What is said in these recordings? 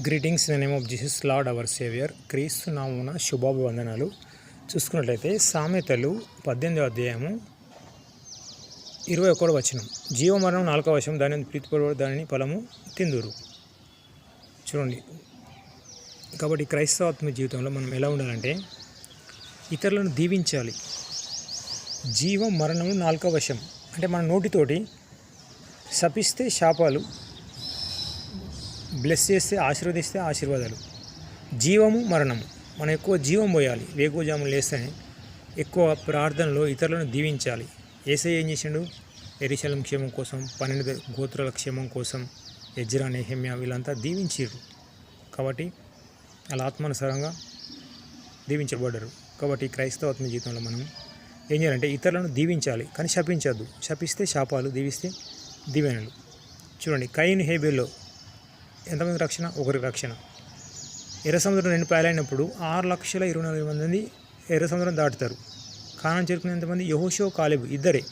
Greetings in the name of Jesus lord our saviour. క్రీస్తు నామమున శుభాభివందనాలు. చూసుకున్నట్లయితే సామెతలు 18వ అధ్యాయము 21వ వచనం. జీవమరణం 4వ వచనం. దానిని ప్రీతిపడు దానిని ఫలము తిందురు. చూడండి, కాబట్టి క్రైస్తవాత్మ జీవితంలో మనం ఎలా ఉండాలంటే ఇతరులను దీవించాలి. జీవం మరణము 4వ వశం. అంటే మన నోటితోటి శపిస్తే శాపాలు, బ్లెస్ చేస్తే ఆశీర్వదిస్తే ఆశీర్వాదాలు. జీవము మరణము. మనం ఎక్కువ జీవం పోయాలి. వేకువజాములు లేస్తేనే ఎక్కువ ప్రార్థనలో ఇతరులను దీవించాలి. యేసయ్య ఏం చేసిండు? యెరూషలేము క్షేమం కోసం, 12 గోత్రాల క్షేమం కోసం ఎజ్రా, నెహెమ్యా వీళ్ళంతా దీవించారు. కాబట్టి వాళ్ళ ఆత్మానుసారంగా దీవించబడ్డారు. కాబట్టి క్రైస్తవాత్మ జీవితంలో మనం ఏం చేయాలంటే ఇతరులను దీవించాలి, కానీ శపించద్దు. శపిస్తే శాపాలు, దీవిస్తే దీవెనలు. చూడండి, కయీను హేబేల్లో ఎంతమంది రక్షణ? ఒకరికి రక్షణ. ఎర్ర సముద్రం 2 పాయలైనప్పుడు 6,24,000 మంది ఎర్ర సముద్రం దాటుతారు. కానాను చేరుకునే ఎంతమంది? యెహోషువ, కాలేబు ఇద్దరే.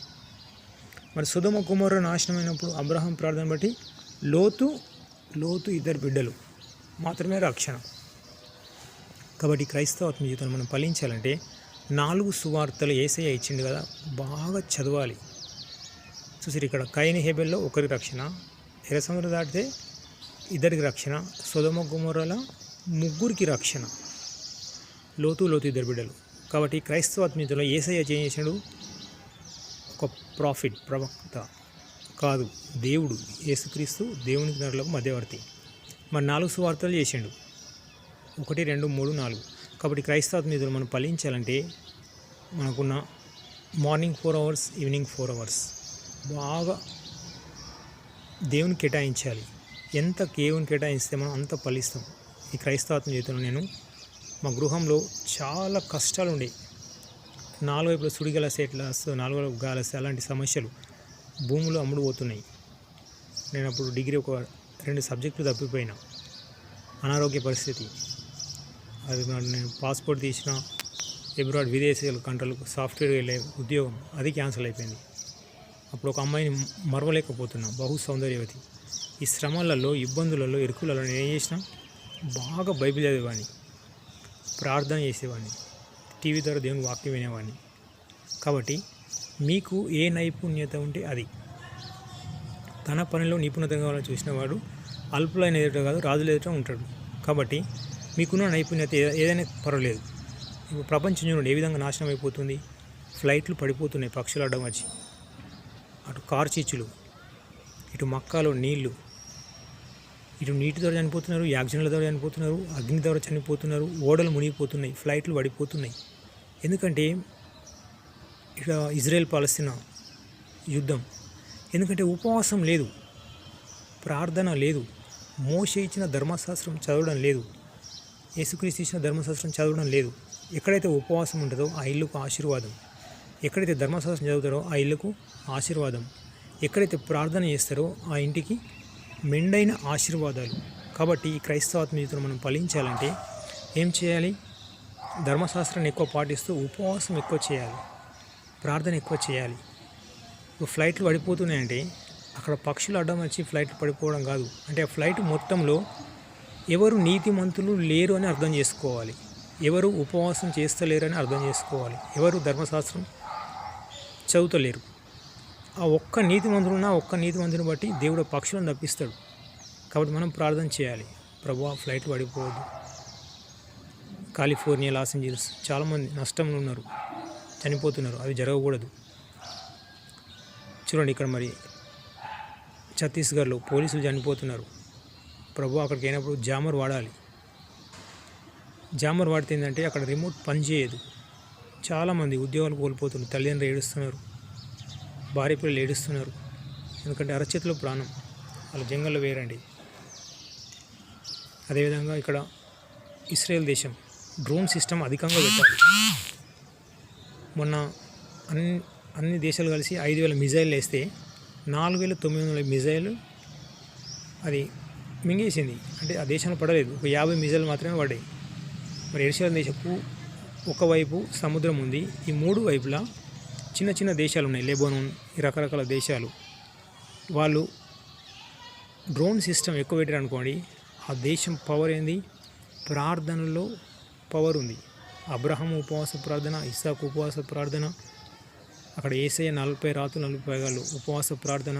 మరి సొదొమ గొమొర్రా నాశనమైనప్పుడు అబ్రహాం ప్రార్థన బట్టి లోతు 2 బిడ్డలు మాత్రమే రక్షణ. కాబట్టి క్రైస్తవాత్మ జీవితంలో మనం ఫలించాలంటే 4 సువార్తలు యేసయ్య ఇచ్చిండు కదా, బాగా చదవాలి. చూసారు, ఇక్కడ కయీను హేబేల్లో ఒకరికి రక్షణ, ఎర్ర సముద్రం దాటితే 2కి రక్షణ, సొదొమ గొమొర్రాలో 3కి రక్షణ, లోతు 2 బిడ్డలు. కాబట్టి క్రైస్తవాత్మీయతలో యేసయ్య ఏం చేశాడు? ఒక ప్రాఫిట్, ప్రవక్త కాదు, దేవుడు. యేసుక్రీస్తు దేవునికి నరులకు మధ్యవర్తి. మరి 4 సువార్తలు చేసిండు, 1, 2, 3, 4. కాబట్టి క్రైస్తవాత్మీయతలో మనం ఫలించాలంటే మనకున్న మార్నింగ్ 4 అవర్స్, ఈవినింగ్ 4 అవర్స్ బాగా దేవుని కేటాయించాలి. ఎంత దేవుని కేటాయిస్తే మనం అంత ఫలిస్తాం. ఈ క్రైస్తవాత్మ జీవితంలో నేను మా గృహంలో చాలా కష్టాలు ఉండేవి. 4 వైపుల సుడిగాలి ఎట్లా వస్తుంది, 4 వైపు గాలి వస్తే అలాంటి సమస్యలు భూములు అమ్ముడు పోతున్నాయి. నేను అప్పుడు డిగ్రీ ఒక 2 సబ్జెక్టులు తప్పిపోయినా, అనారోగ్య పరిస్థితి. అది నేను పాస్పోర్ట్ తీసిన అబ్రాడ్ విదేశీయుల కంట్రీలకు సాఫ్ట్వేర్ వెళ్ళే ఉద్యోగం, అది క్యాన్సిల్ అయిపోయింది. అప్పుడు ఒక అమ్మాయిని మరవలేకపోతున్నా, బహు సౌందర్యవతి. ఈ శ్రమలలో, ఇబ్బందులలో, ఇరుకులలో నేను ఏం చేసినా బాగా బైబిల్ చదివేవాడిని, ప్రార్థన చేసేవాడిని, టీవీ ద్వారా దేవుని వాక్యం వినేవాడిని. కాబట్టి మీకు ఏ నైపుణ్యత ఉంటే అది. తన పనిలో నిపుణత కావాలని చూసిన వాడు అల్పులైన ఎదుట కాదు, రాజుల ఎదుట ఉంటాడు. కాబట్టి మీకున్న నైపుణ్యత ఏదైనా పర్వాలేదు. ఇప్పుడు ప్రపంచం చూడండి ఏ విధంగా నాశనం అయిపోతుంది. ఫ్లైట్లు పడిపోతున్నాయి పక్షులు అడ్డం వచ్చి, అటు కార్చిచ్చులు, ఇటు మక్కాలో నీళ్లు, ఇటు నీటి ద్వారా చనిపోతున్నారు, యాక్సిడెంట్ల ద్వారా చనిపోతున్నారు, అగ్ని ద్వారా చనిపోతున్నారు, ఓడలు మునిగిపోతున్నాయి, ఫ్లైట్లు పడిపోతున్నాయి. ఎందుకంటే ఇక్కడ ఇజ్రాయెల్ పాలస్తీనా యుద్ధం. ఎందుకంటే ఉపవాసం లేదు, ప్రార్థన లేదు, మోషే ఇచ్చిన ధర్మశాస్త్రం చదవడం లేదు, యేసుక్రీస్తు ఇచ్చిన ధర్మశాస్త్రం చదవడం లేదు. ఎక్కడైతే ఉపవాసం ఉంటుందో ఆ ఇల్లుకు ఆశీర్వాదం. ఎక్కడైతే ధర్మశాస్త్రం చదువుతారో ఆ ఇల్లుకు ఆశీర్వాదం. ఎక్కడైతే ప్రార్థన చేస్తారో ఆ ఇంటికి మెండైన ఆశీర్వాదాలు. కాబట్టి ఈ క్రైస్తవాత్మ జీవితంలో మనం ఫలించాలంటే ఏం చేయాలి? ధర్మశాస్త్రాన్ని ఎక్కువ పాటిస్తూ ఉపవాసం ఎక్కువ చేయాలి, ప్రార్థన ఎక్కువ చేయాలి. ఇప్పుడు ఫ్లైట్లు పడిపోతున్నాయంటే అక్కడ పక్షులు అడ్డం వచ్చి ఫ్లైట్లు పడిపోవడం కాదు. అంటే ఆ ఫ్లైట్ మొత్తంలో ఎవరు నీతిమంతులు లేరు అని అర్థం చేసుకోవాలి, ఎవరు ఉపవాసం చేస్తలేరని అర్థం చేసుకోవాలి, ఎవరు ధర్మశాస్త్రం చదువుతలేరు. ఆ ఒక్క నీతిమంతుడున్న ఒక్క నీతిమంతుని బట్టి దేవుడు పక్షులను తప్పిస్తాడు. కాబట్టి మనం ప్రార్థన చేయాలి, ప్రభువా ఫ్లైట్లు పడిపోవద్దు. కాలిఫోర్నియా, లాస్ ఏంజల్స్ చాలామంది నష్టంలో ఉన్నారు, చనిపోతున్నారు, అవి జరగకూడదు. చూడండి, ఇక్కడ మరి ఛత్తీస్గఢ్లో పోలీసులు చనిపోతున్నారు. ప్రభు అక్కడికి అయినప్పుడు జామర్ వాడాలి. జామర్ వాడితే ఏంటంటే అక్కడ రిమోట్ పనిచేయదు. చాలామంది ఉద్యోగాలు కోల్పోతున్నారు, తల్లిదండ్రులు ఏడుస్తున్నారు, భార్య పిల్లలు ఏడుస్తున్నారు. ఎందుకంటే అరచేతిలో ప్రాణం, వాళ్ళ జంగల్లో వేరండి. అదేవిధంగా ఇక్కడ ఇస్రాయేల్ దేశం డ్రోన్ సిస్టమ్ అధికంగా పెట్టాలి. మొన్న అన్ని దేశాలు కలిసి 5,000 మిజైల్ వేస్తే 4,900 మిజైల్ అది మింగేసింది. అంటే ఆ దేశంలో పడలేదు, ఒక 50 మిజైల్ మాత్రమే పడ్డాయి. మరి ఇస్రాయేల్ దేశపు ఒకవైపు సముద్రం ఉంది, ఈ 3 వైపులా చిన్న చిన్న దేశాలు ఉన్నాయి, లెబనాన్, ఈ రకరకాల దేశాలు. వాళ్ళు డ్రోన్ సిస్టమ్ ఎక్కువ పెట్టారు అనుకోండి, ఆ దేశం పవర్ ఏంది? ప్రార్థనలో పవర్ ఉంది. అబ్రహాం ఉపవాస ప్రార్థన, ఇస్సాకు ఉపవాస ప్రార్థన, అక్కడ యేసయ్య 40 రాత్రులు 40 పగలు ఉపవాస ప్రార్థన.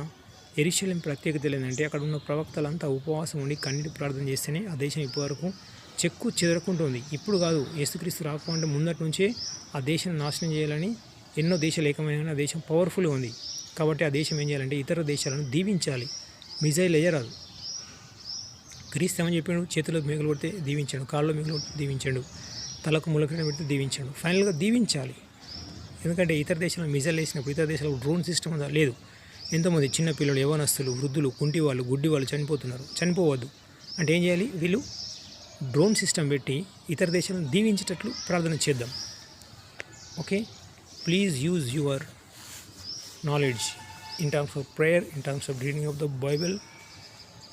యెరూషలేం ప్రత్యేకత ఏంటంటే అక్కడ ఉన్న ప్రవక్తలంతా ఉపవాసం ఉండి కన్నీటి ప్రార్థన చేస్తేనే ఆ దేశం ఇప్పటివరకు చెక్కు చెదరకుంటుంది. ఇప్పుడు కాదు, యేసుక్రీస్తు రాకుండా ముందటి నుంచే ఆ దేశాన్ని నాశనం చేయాలని ఎన్నో దేశాలు ఏకమైన ఆ దేశం పవర్ఫుల్గా ఉంది. కాబట్టి ఆ దేశం ఏం చేయాలంటే ఇతర దేశాలను దీవించాలి. మిజైల్ వేయరాదు. క్రీస్తు ఏమని చెప్పాడు? చేతిలో మేకలు కొడితే దీవించాడు, కాళ్ళలో మేకలు కొడితే దీవించాడు, తలకు ములకడ పెడితే దీవించాడు. ఫైనల్గా దీవించాలి. ఎందుకంటే ఇతర దేశాలను మిజైల్ వేసినప్పుడు ఇతర దేశాలకు డ్రోన్ సిస్టమ్ ఉందా? లేదు. ఎంతోమంది చిన్నపిల్లలు, యవనస్తులు, వృద్ధులు, కుంటి వాళ్ళు, గుడ్డి వాళ్ళు చనిపోతున్నారు. చనిపోవద్దు అంటే ఏం చేయాలి? వీళ్ళు డ్రోన్ సిస్టమ్ పెట్టి ఇతర దేశాలను దీవించేటట్లు ప్రార్థన చేద్దాం. Okay, please use your knowledge in terms of prayer, in terms of reading of the Bible,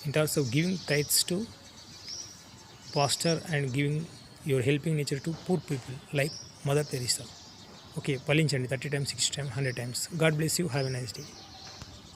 in terms of giving tithes to pastor and giving your helping nature to poor people like Mother Teresa. Okay, palinchandi 30 times, 60 times, 100 times. God bless you. Have a nice day.